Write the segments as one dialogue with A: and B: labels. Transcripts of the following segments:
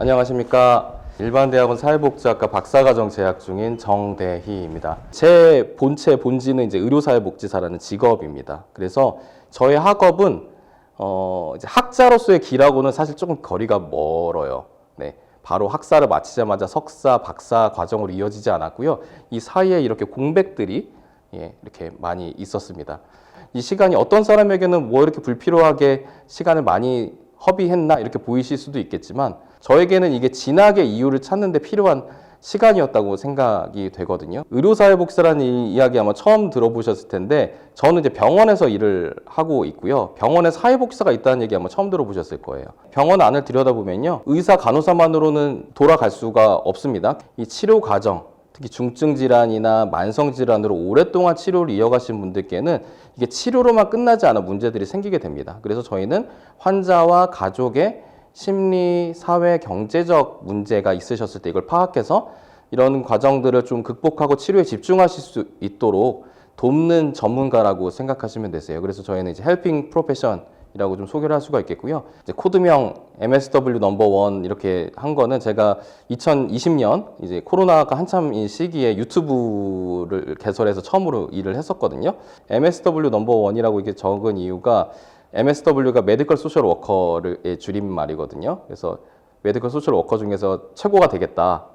A: 안녕하십니까. 일반대학원 사회복지학과 박사과정 재학 중인 정대희입니다. 제 본지는 이제 의료사회복지사라는 직업입니다. 그래서 저의 학업은 이제 학자로서의 길하고는 사실 조금 거리가 멀어요. 네. 바로 학사를 마치자마자 석사, 박사 과정으로 이어지지 않았고요. 이 사이에 이렇게 공백들이 이렇게 많이 있었습니다. 이 시간이 어떤 사람에게는 뭐 이렇게 불필요하게 시간을 많이 허비했나 이렇게 보이실 수도 있겠지만 저에게는 이게 진학의 이유를 찾는 데 필요한 시간이었다고 생각이 되거든요. 의료사회복지라는 이야기 아마 처음 들어보셨을 텐데 저는 이제 병원에서 일을 하고 있고요. 병원에 사회복지사가 있다는 얘기 아마 처음 들어보셨을 거예요. 병원 안을 들여다보면요. 의사, 간호사만으로는 돌아갈 수가 없습니다. 이 치료 과정, 특히 중증 질환이나 만성 질환으로 오랫동안 치료를 이어가신 분들께는 이게 치료로만 끝나지 않아 문제들이 생기게 됩니다. 그래서 저희는 환자와 가족의 심리, 사회, 경제적 문제가 있으셨을 때 이걸 파악해서 이런 과정들을 좀 극복하고 치료에 집중하실 수 있도록 돕는 전문가라고 생각하시면 되세요. 그래서 저희는 이제 헬핑 프로페션이라고 좀 소개를 할 수가 있겠고요. 이제 코드명 MSW 넘버 1 이렇게 한 거는 제가 2020년 이제 코로나가 한참인 시기에 유튜브를 개설해서 처음으로 일을 했었거든요. MSW 넘버 1이라고 이렇게 적은 이유가 MSW가 메디컬 소셜 워커의 줄임말이거든요. 그래서 메디컬 소셜 워커 중에서 최고가 되겠다.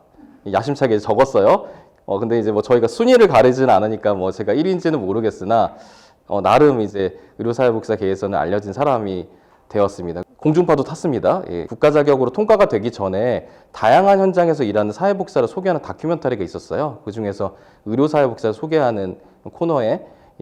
A: 야심차게 적었어요. 근데 이제 뭐 저희가 순위를 가리지는 않으니까 뭐 제가 1위인지는 모르겠으나 나름 이제 의료사회복지사계에서는 알려진 사람이 되었습니다. 공중파도 탔습니다. 국가 자격으로 통과가 되기 전에 다양한 현장에서 일하는 사회복지사를 소개하는 다큐멘터리가 있었어요. 그 중에서 의료사회복지사를 소개하는 코너에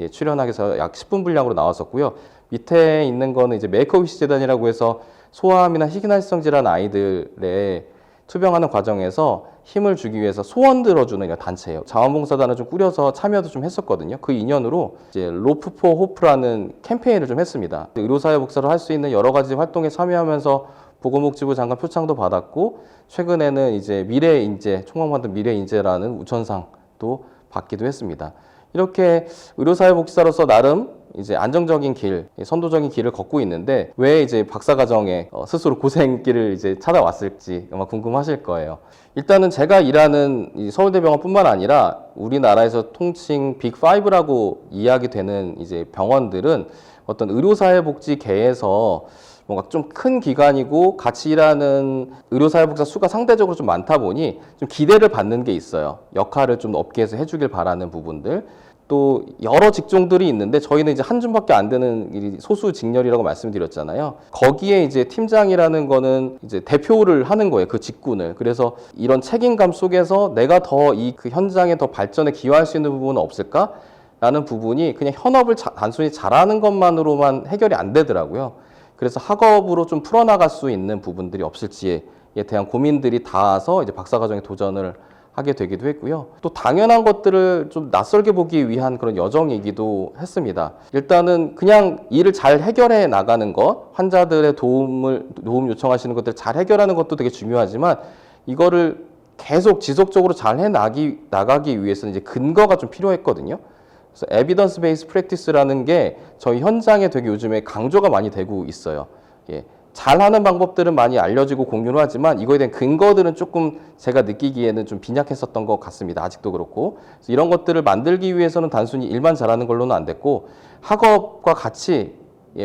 A: 출연하기 위해서 약 10분 분량으로 나왔었고요. 밑에 있는 거는 이제 메이크업위시 재단이라고 해서 소아암이나 희귀날성 질환 아이들의 투병하는 과정에서 힘을 주기 위해서 소원 들어주는 이런 단체예요. 자원봉사단을 좀 꾸려서 참여도 좀 했었거든요. 그 인연으로 이제 로프 포 호프라는 캠페인을 좀 했습니다. 의료사회복지사로 할 수 있는 여러 가지 활동에 참여하면서 보건복지부 장관 표창도 받았고 최근에는 이제 미래인재, 총괄만든 미래인재라는 우천상도 받기도 했습니다. 이렇게 의료사회복지사로서 나름 이제 안정적인 길, 선도적인 길을 걷고 있는데 왜 이제 박사과정에 스스로 고생길을 이제 찾아왔을지 아마 궁금하실 거예요. 일단은 제가 일하는 이 서울대병원뿐만 아니라 우리나라에서 통칭 빅5라고 이야기되는 이제 병원들은 어떤 의료사회복지계에서 뭔가 좀 큰 기관이고 같이 일하는 의료사회복지사 수가 상대적으로 좀 많다 보니 좀 기대를 받는 게 있어요. 역할을 좀 업계에서 해주길 바라는 부분들. 또 여러 직종들이 있는데 저희는 이제 한 줌밖에 안 되는 소수 직렬이라고 말씀드렸잖아요. 거기에 이제 팀장이라는 거는 이제 대표를 하는 거예요. 그 직군을. 그래서 이런 책임감 속에서 내가 더 그 현장에 더 발전에 기여할 수 있는 부분은 없을까? 라는 부분이 그냥 현업을 단순히 잘하는 것만으로만 해결이 안 되더라고요. 그래서 학업으로 좀 풀어나갈 수 있는 부분들이 없을지에 대한 고민들이 닿아서 이제 박사과정에 도전을 하게 되기도 했고요. 또 당연한 것들을 좀 낯설게 보기 위한 그런 여정이기도 했습니다. 일단은 그냥 일을 잘 해결해 나가는 것, 환자들의 도움 요청하시는 것들을 잘 해결하는 것도 되게 중요하지만 이거를 계속 지속적으로 잘 나가기 위해서는 이제 근거가 좀 필요했거든요. 그래서 에비던스 베이스 프랙티스라는 게 저희 현장에 되게 요즘에 강조가 많이 되고 있어요. 잘하는 방법들은 많이 알려지고 공유를 하지만 이거에 대한 근거들은 조금 제가 느끼기에는 좀 빈약했었던 것 같습니다. 아직도 그렇고. 그래서 이런 것들을 만들기 위해서는 단순히 일만 잘하는 걸로는 안 됐고 학업과 같이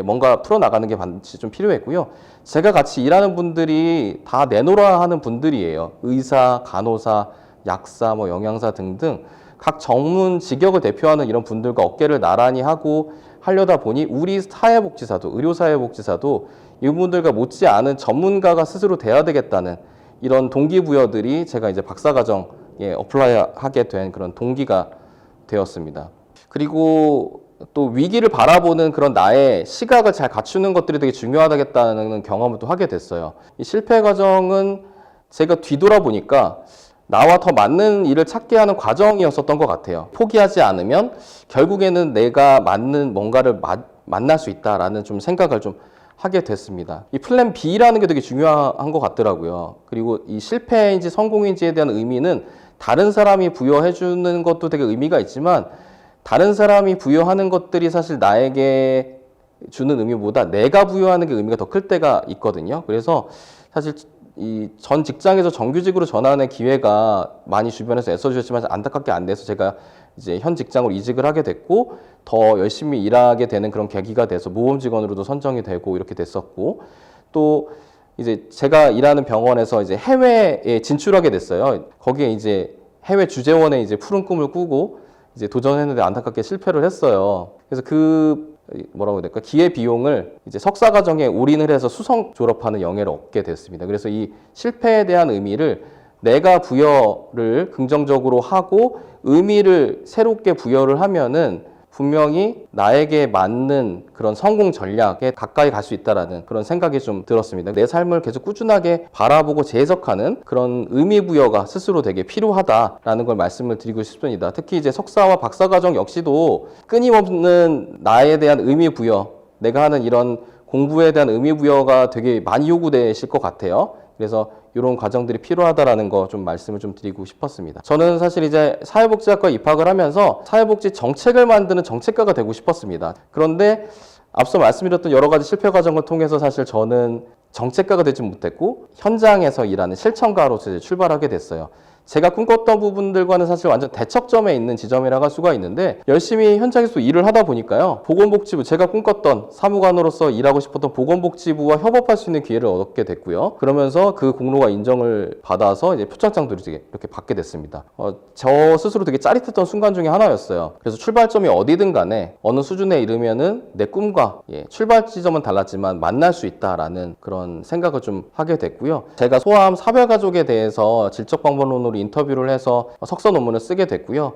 A: 뭔가 풀어나가는 게 반드시 좀 필요했고요. 제가 같이 일하는 분들이 다 내노라 하는 분들이에요. 의사, 간호사, 약사, 영양사 등등 각 전문 직역을 대표하는 이런 분들과 어깨를 나란히 하고 하려다 보니 우리 사회복지사도, 의료사회복지사도 이분들과 못지않은 전문가가 스스로 돼야 되겠다는 이런 동기부여들이 제가 이제 박사과정에 어플라이하게 된 그런 동기가 되었습니다. 그리고 또 위기를 바라보는 그런 나의 시각을 잘 갖추는 것들이 되게 중요하다겠다는 경험을 또 하게 됐어요. 이 실패 과정은 제가 뒤돌아보니까 나와 더 맞는 일을 찾게 하는 과정이었었던 것 같아요. 포기하지 않으면 결국에는 내가 맞는 뭔가를 만날 수 있다라는 좀 생각을 좀 하게 됐습니다. 이 플랜 B라는 게 되게 중요한 것 같더라고요. 그리고 이 실패인지 성공인지에 대한 의미는 다른 사람이 부여해 주는 것도 되게 의미가 있지만 다른 사람이 부여하는 것들이 사실 나에게 주는 의미보다 내가 부여하는 게 의미가 더 클 때가 있거든요. 그래서 사실 이 전 직장에서 정규직으로 전환의 기회가 많이 주변에서 애써주셨지만 안타깝게 안 돼서 제가 이제 현 직장으로 이직을 하게 됐고 더 열심히 일하게 되는 그런 계기가 돼서 모범 직원으로도 선정이 되고 이렇게 됐었고 또 이제 제가 일하는 병원에서 이제 해외에 진출하게 됐어요. 거기에 이제 해외 주재원의 이제 푸른 꿈을 꾸고 이제 도전했는데 안타깝게 실패를 했어요. 그래서 그 뭐라고 해야 될까? 기회 비용을 이제 석사 과정에 올인을 해서 수성 졸업하는 영예를 얻게 됐습니다. 그래서 이 실패에 대한 의미를 내가 부여를 긍정적으로 하고 의미를 새롭게 부여를 하면은 분명히 나에게 맞는 그런 성공 전략에 가까이 갈 수 있다라는 그런 생각이 좀 들었습니다. 내 삶을 계속 꾸준하게 바라보고 재해석하는 그런 의미 부여가 스스로 되게 필요하다라는 걸 말씀을 드리고 싶습니다. 특히 이제 석사와 박사 과정 역시도 끊임없는 나에 대한 의미 부여, 내가 하는 이런 공부에 대한 의미 부여가 되게 많이 요구되실 것 같아요. 그래서 이런 과정들이 필요하다라는 거 좀 말씀을 좀 드리고 싶었습니다. 저는 사실 이제 사회복지학과에 입학을 하면서 사회복지 정책을 만드는 정책가가 되고 싶었습니다. 그런데 앞서 말씀드렸던 여러 가지 실패 과정을 통해서 사실 저는 정책가가 되지 못했고 현장에서 일하는 실천가로서 이제 출발하게 됐어요. 제가 꿈꿨던 부분들과는 사실 완전 대척점에 있는 지점이라고 할 수가 있는데 열심히 현장에서 일을 하다 보니까요. 보건복지부, 제가 꿈꿨던 사무관으로서 일하고 싶었던 보건복지부와 협업할 수 있는 기회를 얻게 됐고요. 그러면서 그 공로가 인정을 받아서 이제 표창장도 이렇게 받게 됐습니다. 저 스스로 되게 짜릿했던 순간 중에 하나였어요. 그래서 출발점이 어디든 간에 어느 수준에 이르면은 내 꿈과 출발 지점은 달랐지만 만날 수 있다라는 그런 생각을 좀 하게 됐고요. 제가 소아암 사별가족에 대해서 질적방법론으로 인터뷰를 해서 석사 논문을 쓰게 됐고요.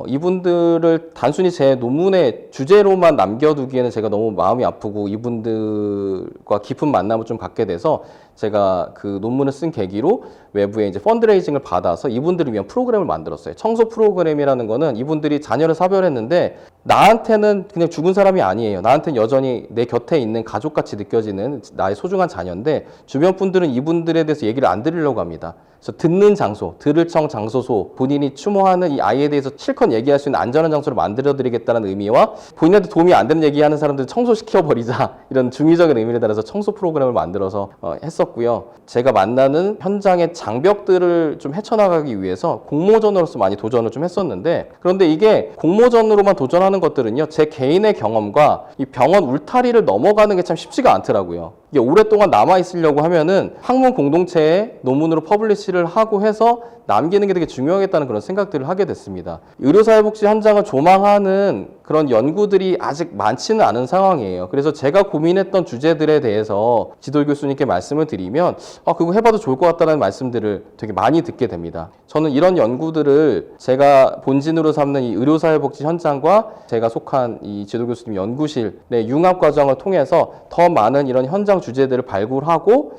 A: 이분들을 단순히 제 논문의 주제로만 남겨두기에는 제가 너무 마음이 아프고 이분들과 깊은 만남을 좀 갖게 돼서 제가 그 논문을 쓴 계기로 외부에 이제 펀드레이징을 받아서 이분들을 위한 프로그램을 만들었어요. 청소 프로그램이라는 거는 이분들이 자녀를 사별했는데 나한테는 그냥 죽은 사람이 아니에요. 나한테는 여전히 내 곁에 있는 가족같이 느껴지는 나의 소중한 자녀인데 주변 분들은 이분들에 대해서 얘기를 안 드리려고 합니다. 그래서 듣는 장소, 들을 청 장소소, 본인이 추모하는 이 아이에 대해서 실컷 얘기할 수 있는 안전한 장소를 만들어드리겠다는 의미와 본인한테 도움이 안 되는 얘기하는 사람들 청소시켜버리자 이런 중의적인 의미를 따라서 청소 프로그램을 만들어서 했었고요. 제가 만나는 현장의 장벽들을 좀 헤쳐나가기 위해서 공모전으로서 많이 도전을 좀 했었는데 그런데 이게 공모전으로만 도전하는 것들은요. 제 개인의 경험과 이 병원 울타리를 넘어가는 게 참 쉽지가 않더라고요. 이게 오랫동안 남아있으려고 하면은 학문 공동체에 논문으로 퍼블리시를 하고 해서 남기는 게 되게 중요하겠다는 그런 생각들을 하게 됐습니다. 의료사회복지 현장을 조망하는 그런 연구들이 아직 많지는 않은 상황이에요. 그래서 제가 고민했던 주제들에 대해서 지도 교수님께 말씀을 드리면 그거 해봐도 좋을 것 같다는 말씀들을 되게 많이 듣게 됩니다. 저는 이런 연구들을 제가 본진으로 삼는 이 의료사회복지 현장과 제가 속한 이 지도 교수님 연구실의 융합 과정을 통해서 더 많은 이런 현장 주제들을 발굴하고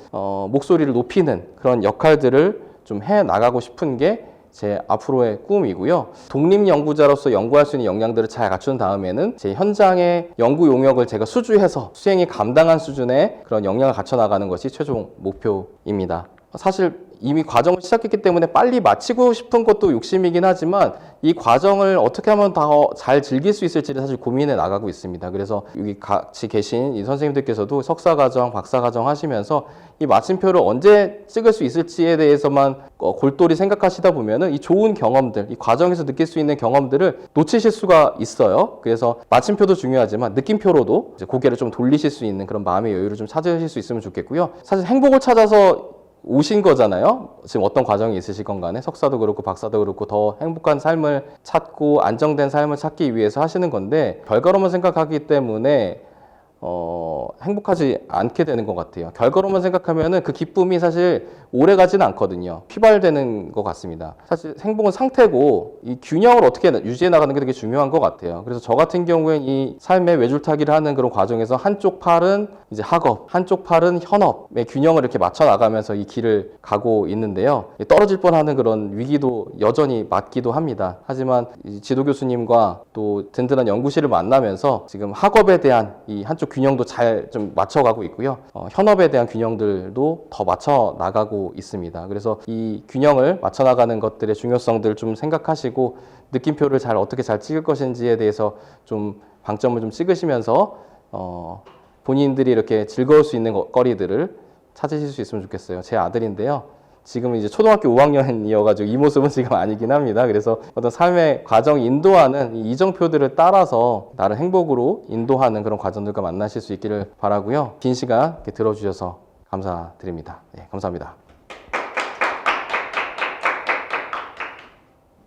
A: 목소리를 높이는 그런 역할들을 좀 해 나가고 싶은 게 제 앞으로의 꿈이고요. 독립연구자로서 연구할 수 있는 역량들을 잘 갖춘 다음에는 제 현장의 연구 용역을 제가 수주해서 수행이 감당한 수준의 그런 역량을 갖춰 나가는 것이 최종 목표입니다. 사실 이미 과정을 시작했기 때문에 빨리 마치고 싶은 것도 욕심이긴 하지만 이 과정을 어떻게 하면 더 잘 즐길 수 있을지를 사실 고민해 나가고 있습니다. 그래서 여기 같이 계신 이 선생님들께서도 석사과정, 박사과정 하시면서 이 마침표를 언제 찍을 수 있을지에 대해서만 골똘히 생각하시다 보면은 이 좋은 경험들, 이 과정에서 느낄 수 있는 경험들을 놓치실 수가 있어요. 그래서 마침표도 중요하지만 느낌표로도 이제 고개를 좀 돌리실 수 있는 그런 마음의 여유를 좀 찾으실 수 있으면 좋겠고요. 사실 행복을 찾아서 오신 거잖아요. 지금 어떤 과정이 있으실 건 간에 석사도 그렇고 박사도 그렇고 더 행복한 삶을 찾고 안정된 삶을 찾기 위해서 하시는 건데 결과로만 생각하기 때문에 행복하지 않게 되는 것 같아요. 결과로만 생각하면은 그 기쁨이 사실 오래 가지는 않거든요. 휘발되는 것 같습니다. 사실 행복은 상태고 이 균형을 어떻게 유지해 나가는 게 되게 중요한 것 같아요. 그래서 저 같은 경우엔 이 삶의 외줄타기를 하는 그런 과정에서 한쪽 팔은 이제 학업, 한쪽 팔은 현업의 균형을 이렇게 맞춰 나가면서 이 길을 가고 있는데요. 떨어질 뻔하는 그런 위기도 여전히 맞기도 합니다. 하지만 지도 교수님과 또 든든한 연구실을 만나면서 지금 학업에 대한 이 한쪽 균형도 잘 좀 맞춰가고 있고요. 현업에 대한 균형들도 더 맞춰 나가고 있습니다. 그래서 이 균형을 맞춰 나가는 것들의 중요성들을 좀 생각하시고 느낌표를 어떻게 잘 찍을 것인지에 대해서 좀 방점을 좀 찍으시면서 본인들이 이렇게 즐거울 수 있는 거리들을 찾으실 수 있으면 좋겠어요. 제 아들인데요. 지금은 이제 초등학교 5학년이어가지고 이 모습은 지금 아니긴 합니다. 그래서 어떤 삶의 과정 인도하는 이 이정표들을 따라서 나를 행복으로 인도하는 그런 과정들과 만나실 수 있기를 바라고요. 긴 시간 이렇게 들어주셔서 감사드립니다. 네, 감사합니다.